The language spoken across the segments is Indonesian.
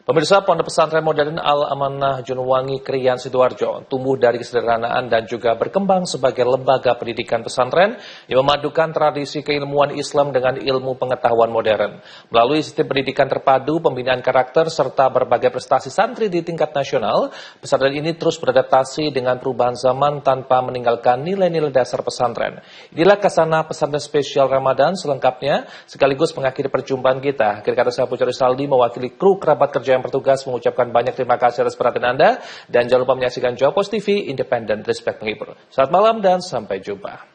Pemirsa, Pondok Pesantren Modern Al-Amanah Junwangi Krian Sidoarjo tumbuh dari kesederhanaan dan juga berkembang sebagai lembaga pendidikan pesantren yang memadukan tradisi keilmuan Islam dengan ilmu pengetahuan modern. Melalui sistem pendidikan terpadu, pembinaan karakter, serta berbagai prestasi santri di tingkat nasional, pesantren ini terus beradaptasi dengan perubahan zaman tanpa meninggalkan nilai-nilai dasar pesantren. Inilah Kasana Pesantren Spesial Ramadan selengkapnya, sekaligus mengakhiri perjumpaan kita. Akhir kata saya Pucari Saldi mewakili kru kerabat kerja yang bertugas mengucapkan banyak terima kasih atas perhatian Anda dan jangan lupa menyaksikan Jawa Post TV, independen, respect, menghibur. Selamat malam dan sampai jumpa.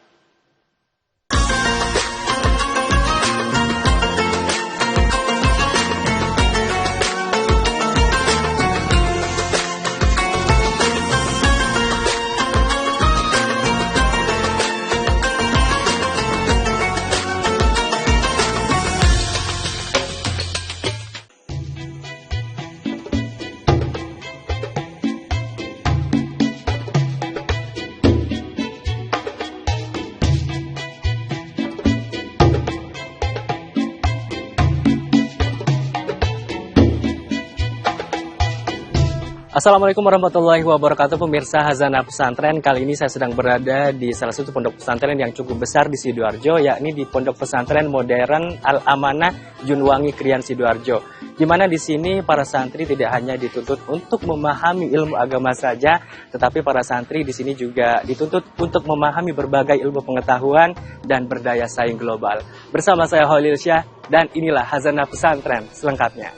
Assalamualaikum warahmatullahi wabarakatuh, pemirsa Hazanah Pesantren. Kali ini saya sedang berada di salah satu pondok pesantren yang cukup besar di Sidoarjo, yakni di Pondok Pesantren Modern Al-Amanah Junwangi Krian Sidoarjo. Di mana di sini para santri tidak hanya dituntut untuk memahami ilmu agama saja, tetapi para santri di sini juga dituntut untuk memahami berbagai ilmu pengetahuan dan berdaya saing global. Bersama saya Holil Syah dan inilah Hazanah Pesantren selengkapnya.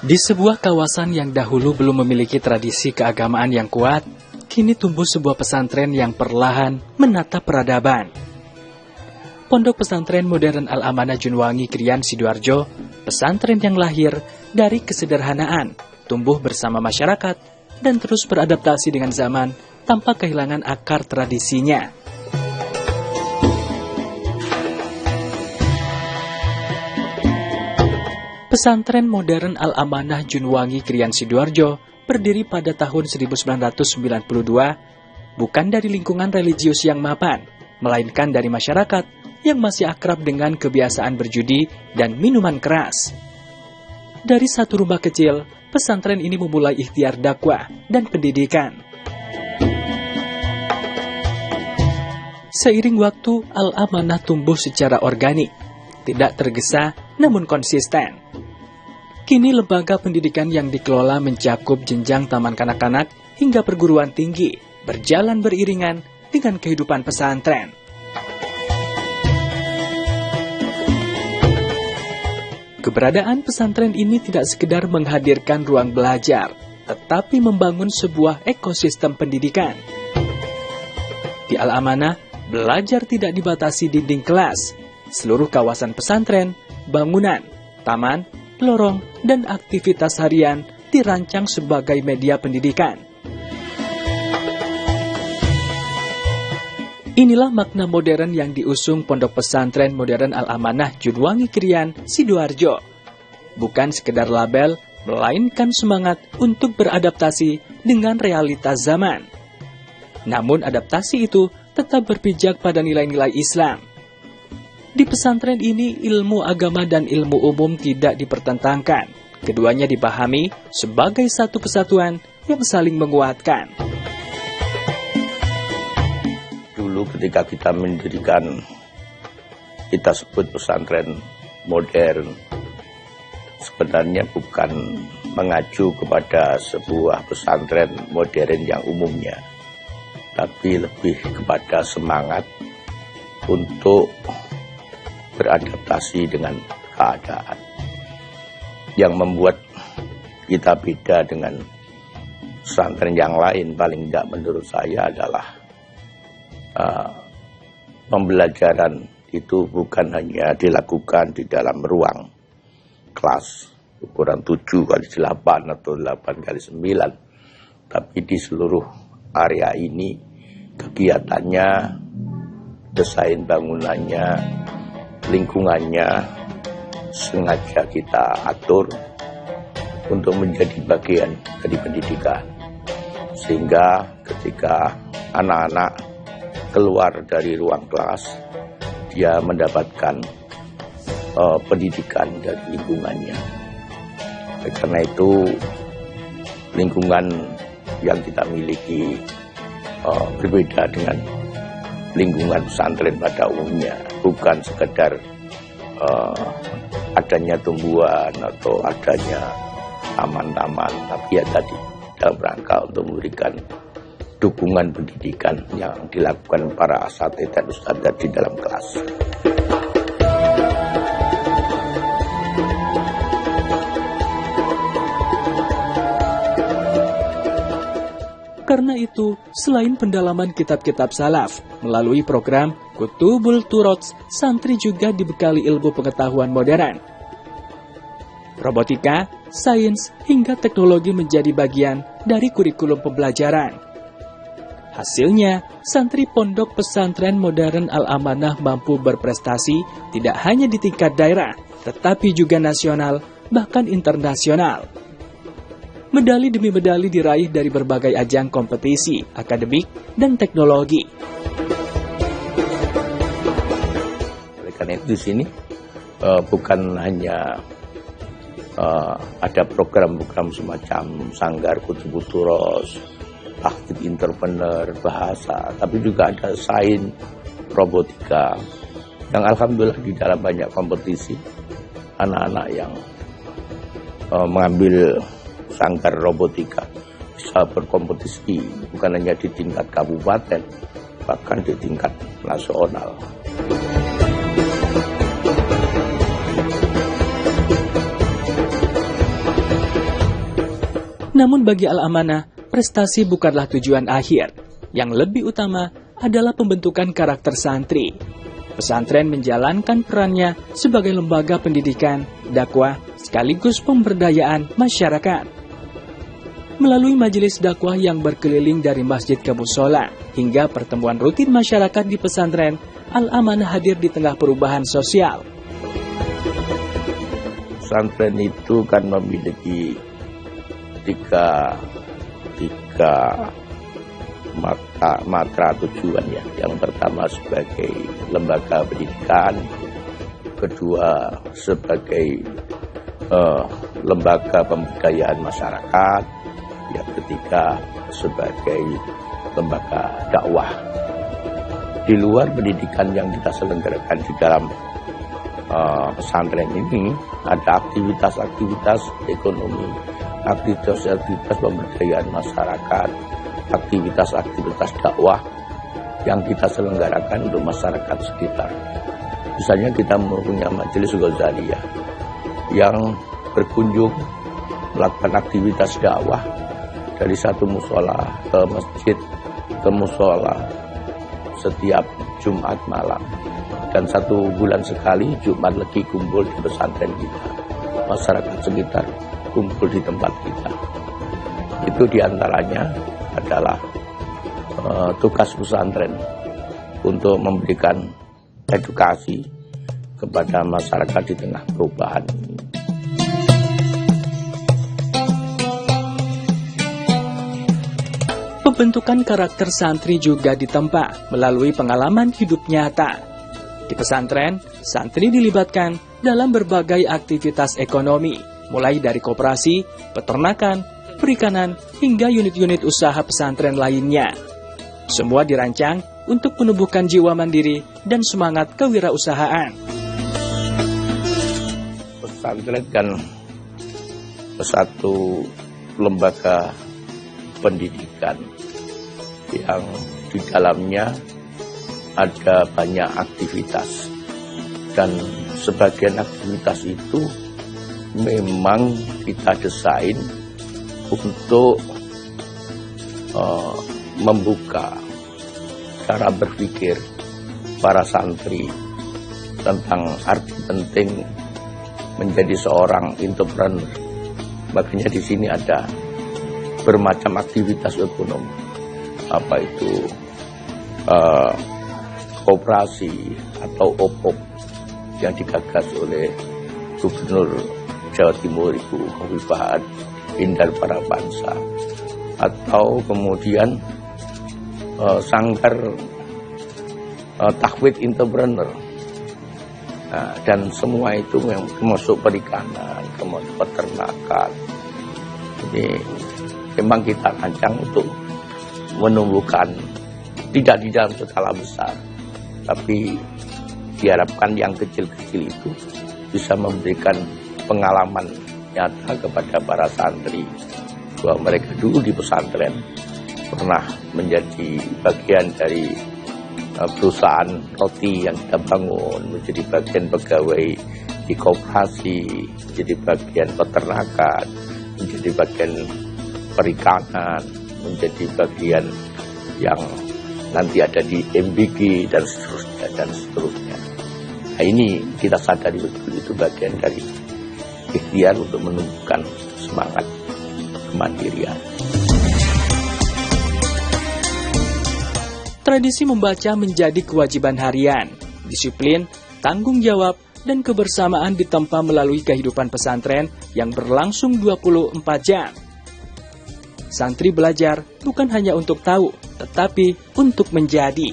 Di sebuah kawasan yang dahulu belum memiliki tradisi keagamaan yang kuat, kini tumbuh sebuah pesantren yang perlahan menatap peradaban. Pondok Pesantren Modern Al-Amanah Junwangi Krian Sidoarjo, pesantren yang lahir dari kesederhanaan, tumbuh bersama masyarakat, dan terus beradaptasi dengan zaman tanpa kehilangan akar tradisinya. Pesantren Modern Al-Amanah Junwangi Krian Sidoarjo berdiri pada tahun 1992, bukan dari lingkungan religius yang mapan, melainkan dari masyarakat yang masih akrab dengan kebiasaan berjudi dan minuman keras. Dari satu rumah kecil, pesantren ini memulai ikhtiar dakwah dan pendidikan. Seiring waktu, Al-Amanah tumbuh secara organik, tidak tergesa namun konsisten. Kini lembaga pendidikan yang dikelola mencakup jenjang taman kanak-kanak hingga perguruan tinggi, berjalan beriringan dengan kehidupan pesantren. Keberadaan pesantren ini tidak sekedar menghadirkan ruang belajar, tetapi membangun sebuah ekosistem pendidikan. Di Al-Amanah, belajar tidak dibatasi dinding kelas. Seluruh kawasan pesantren, bangunan, taman, lorong, dan aktivitas harian dirancang sebagai media pendidikan. Inilah makna modern yang diusung Pondok Pesantren Modern Al-Amanah Junwangi Krian Sidoarjo. Bukan sekedar label, melainkan semangat untuk beradaptasi dengan realitas zaman. Namun adaptasi itu tetap berpijak pada nilai-nilai Islam. Di pesantren ini, ilmu agama dan ilmu umum tidak dipertentangkan. Keduanya dipahami sebagai satu kesatuan yang saling menguatkan. Dulu ketika kita mendirikan, kita sebut pesantren modern, sebenarnya bukan mengacu kepada sebuah pesantren modern yang umumnya, tapi lebih kepada semangat untuk beradaptasi dengan keadaan. Yang membuat kita beda dengan pesantren yang lain, paling tidak menurut saya adalah pembelajaran itu bukan hanya dilakukan di dalam ruang kelas ukuran 7x8 atau 8x9, tapi di seluruh area ini kegiatannya, desain bangunannya, lingkungannya sengaja kita atur untuk menjadi bagian dari pendidikan, sehingga ketika anak-anak keluar dari ruang kelas, dia mendapatkan pendidikan dari lingkungannya. Karena itu lingkungan yang kita miliki berbeda dengan lingkungan pesantren pada umumnya. Bukan sekedar adanya tumbuhan atau adanya taman-taman, tapi ya tadi dalam rangka untuk memberikan dukungan pendidikan yang dilakukan para asatidz dan ustadzah di dalam kelas. Karena itu, selain pendalaman kitab-kitab salaf, melalui program Kutubul Turots, santri juga dibekali ilmu pengetahuan modern. Robotika, sains, hingga teknologi menjadi bagian dari kurikulum pembelajaran. Hasilnya, santri pondok pesantren modern Al-Amanah mampu berprestasi tidak hanya di tingkat daerah, tetapi juga nasional, bahkan internasional. Medali demi medali diraih dari berbagai ajang kompetisi, akademik, dan teknologi. Oleh karena itu di sini bukan hanya ada program-program semacam Sanggar Kutubul Turots, Aktif Entrepreneur, bahasa, tapi juga ada sains, robotika, yang alhamdulillah di dalam banyak kompetisi, anak-anak yang mengambil Sanggar robotika bisa berkompetisi bukan hanya di tingkat kabupaten, bahkan di tingkat nasional. Namun bagi Al-Amanah, prestasi bukanlah tujuan akhir. Yang lebih utama adalah pembentukan karakter santri. Pesantren menjalankan perannya sebagai lembaga pendidikan, dakwah, sekaligus pemberdayaan masyarakat. Melalui majelis dakwah yang berkeliling dari masjid ke musola hingga pertemuan rutin masyarakat di pesantren, Al-Amanah hadir di tengah perubahan sosial. Pesantren itu kan memiliki tiga matra tujuan ya. Yang pertama sebagai lembaga pendidikan, kedua sebagai lembaga pemberdayaan masyarakat, yang ketiga sebagai lembaga dakwah. Di luar pendidikan yang kita selenggarakan di dalam pesantren ini, ada aktivitas-aktivitas ekonomi, aktivitas-aktivitas pemberdayaan masyarakat, aktivitas-aktivitas dakwah yang kita selenggarakan untuk masyarakat sekitar. Misalnya kita mempunyai majelis Ghazaliyah yang berkunjung melakukan aktivitas dakwah dari satu musola ke masjid ke musola setiap Jumat malam, dan 1 bulan sekali Jumat Legi kumpul di pesantren kita, masyarakat sekitar kumpul di tempat kita. Itu diantaranya adalah tugas pesantren untuk memberikan edukasi kepada masyarakat di tengah perubahan ini. Pembentukan karakter santri juga ditempa melalui pengalaman hidup nyata. Di pesantren, santri dilibatkan dalam berbagai aktivitas ekonomi, mulai dari koperasi, peternakan, perikanan, hingga unit-unit usaha pesantren lainnya. Semua dirancang untuk menumbuhkan jiwa mandiri dan semangat kewirausahaan. Pesantren kan satu lembaga pendidikan yang di dalamnya ada banyak aktivitas, dan sebagian aktivitas itu memang kita desain untuk membuka cara berpikir para santri tentang arti penting menjadi seorang entrepreneur. Makanya di sini ada bermacam aktivitas ekonomi, apa itu koperasi atau OPOP yang digagas oleh Gubernur Jawa Timur Ibu Khofifah Indar Parawansa, atau kemudian sanggar tahwid entrepreneur. Nah, dan semua itu yang termasuk perikanan, termasuk peternakan. Jadi memang kita rancang untuk menumbuhkan tidak di dalam skala besar, tapi diharapkan yang kecil-kecil itu bisa memberikan pengalaman nyata kepada para santri bahwa mereka dulu di pesantren pernah menjadi bagian dari perusahaan roti yang kita bangun, menjadi bagian pegawai di koperasi, menjadi bagian peternakan, menjadi bagian perikanan, menjadi bagian yang nanti ada di MBG dan seterusnya dan seterusnya. Nah, ini kita sadari betul itu bagian dari ikhtiar untuk menumbuhkan semangat kemandirian. Tradisi membaca menjadi kewajiban harian, disiplin, tanggung jawab, dan kebersamaan ditempa melalui kehidupan pesantren yang berlangsung 24 jam. Santri belajar bukan hanya untuk tahu, tetapi untuk menjadi.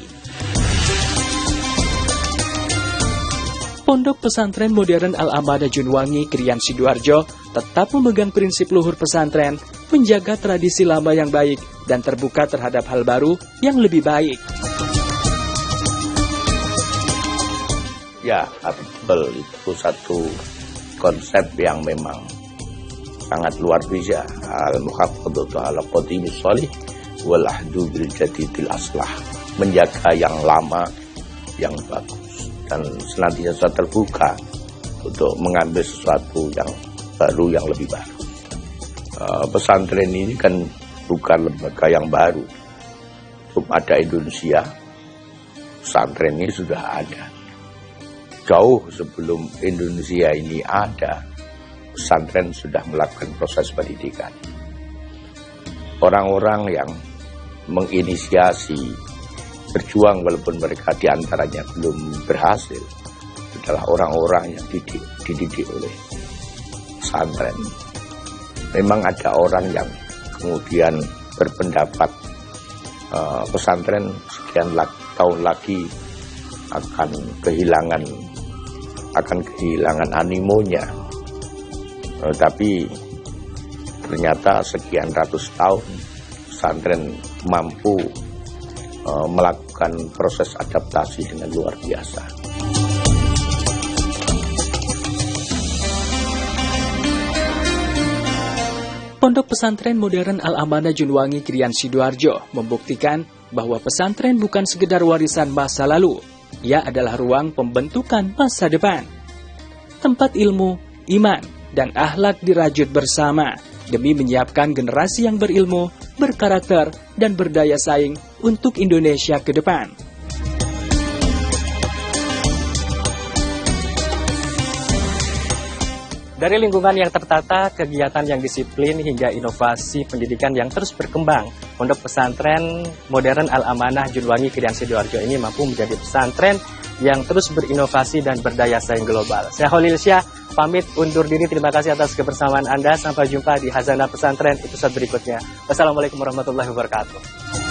Pondok Pesantren Modern Al-Amanah Junwangi Krian Sidoarjo tetap memegang prinsip luhur pesantren, menjaga tradisi lama yang baik, dan terbuka terhadap hal baru yang lebih baik. Ya, Abdul itu satu konsep yang memang sangat luar biasa. Al-muhafadzatu ala qadimis shalih wal ahdu bil jadidil aslah. Menjaga yang lama, yang bagus, dan senantiasa terbuka untuk mengambil sesuatu yang baru, yang lebih baru. Pesantren ini kan bukan lembaga yang baru. Belum ada Indonesia, pesantren ini sudah ada. Jauh sebelum Indonesia ini ada, pesantren sudah melakukan proses pendidikan. Orang-orang yang menginisiasi, berjuang walaupun mereka diantaranya belum berhasil, adalah orang-orang yang dididik oleh pesantren. Memang ada orang yang kemudian berpendapat pesantren sekian tahun lagi akan kehilangan animonya, tapi ternyata sekian ratus tahun pesantren mampu melakukan proses adaptasi dengan luar biasa. Pondok Pesantren Modern Al-Amanah Junwangi Krian Sidoarjo membuktikan bahwa pesantren bukan sekedar warisan masa lalu, ia adalah ruang pembentukan masa depan. Tempat ilmu, iman, dan akhlak dirajut bersama demi menyiapkan generasi yang berilmu, berkarakter, dan berdaya saing untuk Indonesia ke depan. Dari lingkungan yang tertata, kegiatan yang disiplin, hingga inovasi pendidikan yang terus berkembang, Pondok Pesantren Modern Al-Amanah Junwangi Krian Sidoarjo ini mampu menjadi pesantren yang terus berinovasi dan berdaya saing global. Saya Khalil Syah, pamit undur diri. Terima kasih atas kebersamaan Anda. Sampai jumpa di Hazanah Pesantren episode berikutnya. Wassalamualaikum warahmatullahi wabarakatuh.